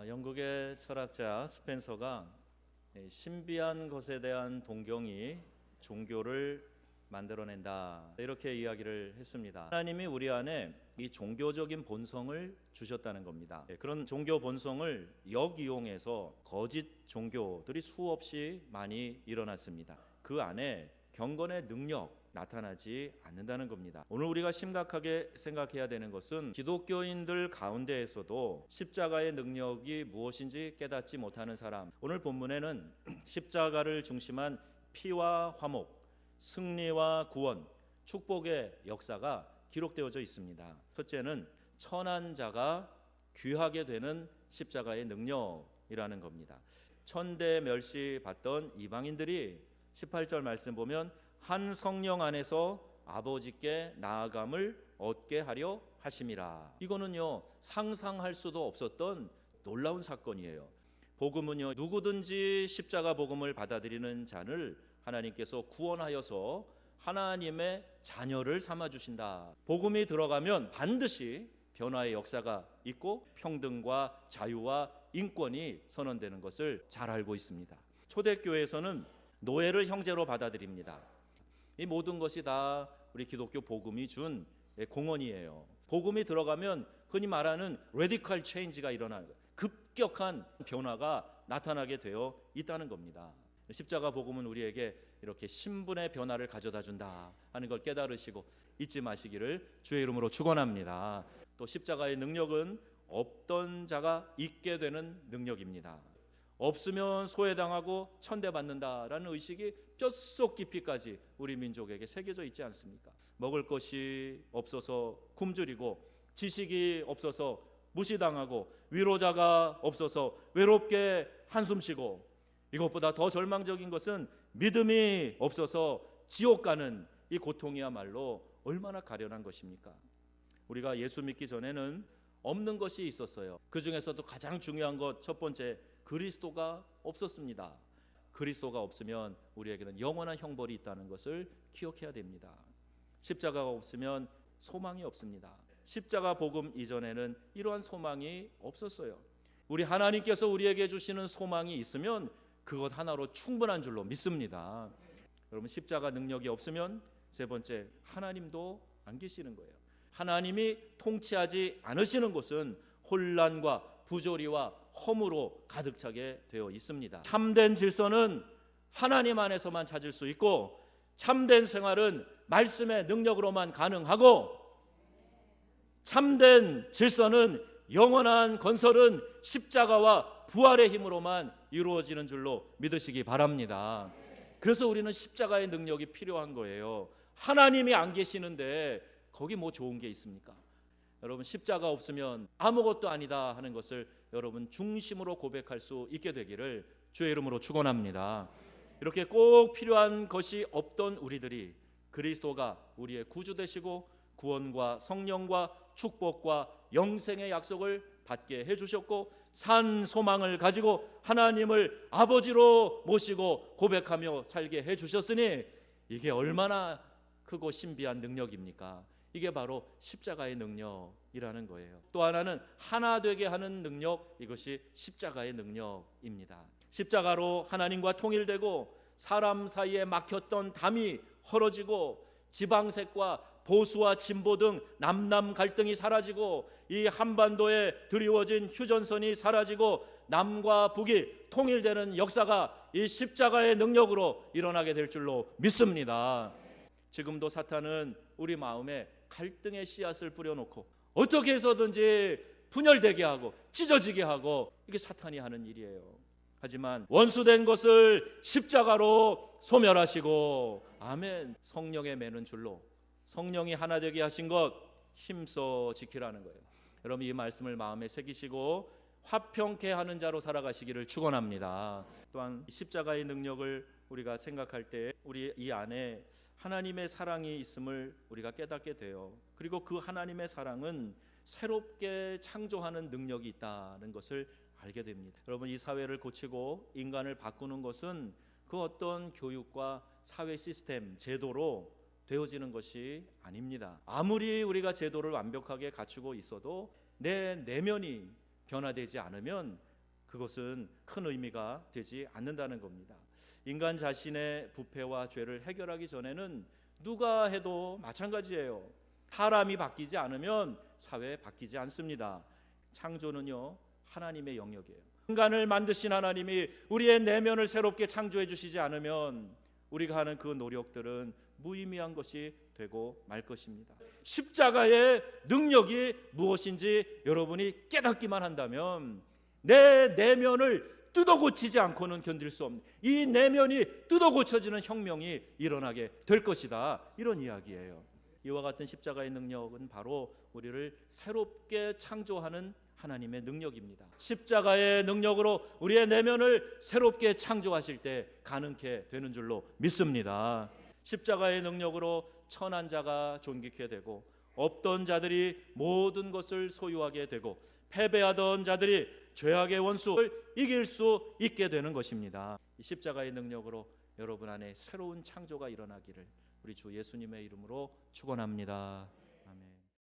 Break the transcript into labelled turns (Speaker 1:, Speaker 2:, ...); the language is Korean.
Speaker 1: 영국의 철학자 스펜서가 신비한 것에 대한 동경이 종교를 만들어낸다, 이렇게 이야기를 했습니다. 하나님이 우리 안에 이 종교적인 본성을 주셨다는 겁니다. 그런 종교 본성을 역이용해서 거짓 종교들이 수없이 많이 일어났습니다. 그 안에 경건의 능력 나타나지 않는다는 겁니다. 오늘 우리가 심각하게 생각해야 되는 것은 기독교인들 가운데에서도 십자가의 능력이 무엇인지 깨닫지 못하는 사람. 오늘 본문에는 십자가를 중심한 피와 화목, 승리와 구원, 축복의 역사가 기록되어져 있습니다. 첫째는 천한 자가 귀하게 되는 십자가의 능력이라는 겁니다. 천대 멸시 받던 이방인들이 18절 말씀 보면 한 성령 안에서 아버지께 나아감을 얻게 하려 하심이라. 이거는요, 상상할 수도 없었던 놀라운 사건이에요. 복음은요, 누구든지 십자가 복음을 받아들이는 자를 하나님께서 구원하여서 하나님의 자녀를 삼아주신다. 복음이 들어가면 반드시 변화의 역사가 있고 평등과 자유와 인권이 선언되는 것을 잘 알고 있습니다. 초대교회에서는 노예를 형제로 받아들입니다. 이 모든 것이 다 우리 기독교 복음이 준 공헌이에요. 복음이 들어가면 흔히 말하는 레디컬 체인지가 일어나는 거예요. 급격한 변화가 나타나게 되어 있다는 겁니다. 십자가 복음은 우리에게 이렇게 신분의 변화를 가져다 준다 하는 걸 깨달으시고 잊지 마시기를 주의 이름으로 축원합니다. 또 십자가의 능력은 없던 자가 있게 되는 능력입니다. 없으면 소외당하고 천대받는다라는 의식이 뼛속 깊이까지 우리 민족에게 새겨져 있지 않습니까? 먹을 것이 없어서 굶주리고 지식이 없어서 무시당하고 위로자가 없어서 외롭게 한숨 쉬고, 이것보다 더 절망적인 것은 믿음이 없어서 지옥 가는 이 고통이야말로 얼마나 가련한 것입니까? 우리가 예수 믿기 전에는 없는 것이 있었어요. 그 중에서도 가장 중요한 것, 첫 번째, 그리스도가 없었습니다. 그리스도가 없으면 우리에게는 영원한 형벌이 있다는 것을 기억해야 됩니다. 십자가가 없으면 소망이 없습니다. 십자가 복음 이전에는 이러한 소망이 없었어요. 우리 하나님께서 우리에게 주시는 소망이 있으면 그것 하나로 충분한 줄로 믿습니다. 여러분, 십자가 능력이 없으면 세 번째, 하나님도 안 계시는 거예요. 하나님이 통치하지 않으시는 곳은 혼란과 부조리와 허무로 가득 차게 되어 있습니다. 참된 질서는 하나님 안에서만 찾을 수 있고, 참된 생활은 말씀의 능력으로만 가능하고, 참된 질서는 영원한 건설은 십자가와 부활의 힘으로만 이루어지는 줄로 믿으시기 바랍니다. 그래서 우리는 십자가의 능력이 필요한 거예요. 하나님이 안 계시는데 거기 뭐 좋은 게 있습니까? 여러분, 십자가 없으면 아무것도 아니다 하는 것을 여러분 중심으로 고백할 수 있게 되기를 주의 이름으로 축원합니다. 이렇게 꼭 필요한 것이 없던 우리들이 그리스도가 우리의 구주 되시고 구원과 성령과 축복과 영생의 약속을 받게 해주셨고, 산 소망을 가지고 하나님을 아버지로 모시고 고백하며 살게 해주셨으니 이게 얼마나 크고 신비한 능력입니까? 이게 바로 십자가의 능력이라는 거예요. 또 하나는 하나 되게 하는 능력, 이것이 십자가의 능력입니다. 십자가로 하나님과 통일되고 사람 사이에 막혔던 담이 헐어지고 지방색과 보수와 진보 등 남남 갈등이 사라지고 이 한반도에 드리워진 휴전선이 사라지고 남과 북이 통일되는 역사가 이 십자가의 능력으로 일어나게 될 줄로 믿습니다. 지금도 사탄은 우리 마음에 갈등의 씨앗을 뿌려놓고 어떻게 해서든지 분열되게 하고 찢어지게 하고, 이게 사탄이 하는 일이에요. 하지만 원수된 것을 십자가로 소멸하시고, 아멘, 성령의 매는 줄로 성령이 하나 되게 하신 것 힘써 지키라는 거예요. 여러분, 이 말씀을 마음에 새기시고 화평케 하는 자로 살아가시기를 축원합니다. 또한 십자가의 능력을 우리가 생각할 때 우리 이 안에 하나님의 사랑이 있음을 우리가 깨닫게 돼요. 그리고 그 하나님의 사랑은 새롭게 창조하는 능력이 있다는 것을 알게 됩니다. 여러분, 이 사회를 고치고 인간을 바꾸는 것은 그 어떤 교육과 사회 시스템, 제도로 되어지는 것이 아닙니다. 아무리 우리가 제도를 완벽하게 갖추고 있어도 내 내면이 변화되지 않으면 그것은 큰 의미가 되지 않는다는 겁니다. 인간 자신의 부패와 죄를 해결하기 전에는 누가 해도 마찬가지예요. 사람이 바뀌지 않으면 사회 바뀌지 않습니다. 창조는요, 하나님의 영역이에요. 인간을 만드신 하나님이 우리의 내면을 새롭게 창조해 주시지 않으면 우리가 하는 그 노력들은 무의미한 것이 되고 말 것입니다. 십자가의 능력이 무엇인지 여러분이 깨닫기만 한다면 내 내면을 뜯어 고치지 않고는 견딜 수 없는, 이 내면이 뜯어 고쳐지는 혁명이 일어나게 될 것이다, 이런 이야기예요. 이와 같은 십자가의 능력은 바로 우리를 새롭게 창조하는 하나님의 능력입니다. 십자가의 능력으로 우리의 내면을 새롭게 창조하실 때 가능케 되는 줄로 믿습니다. 십자가의 능력으로 천한 자가 존귀케 되고 없던 자들이 모든 것을 소유하게 되고 패배하던 자들이 죄악의 원수를 이길 수 있게 되는 것입니다. 이 십자가의 능력으로 여러분 안에 새로운 창조가 일어나기를 우리 주 예수님의 이름으로 축원합니다.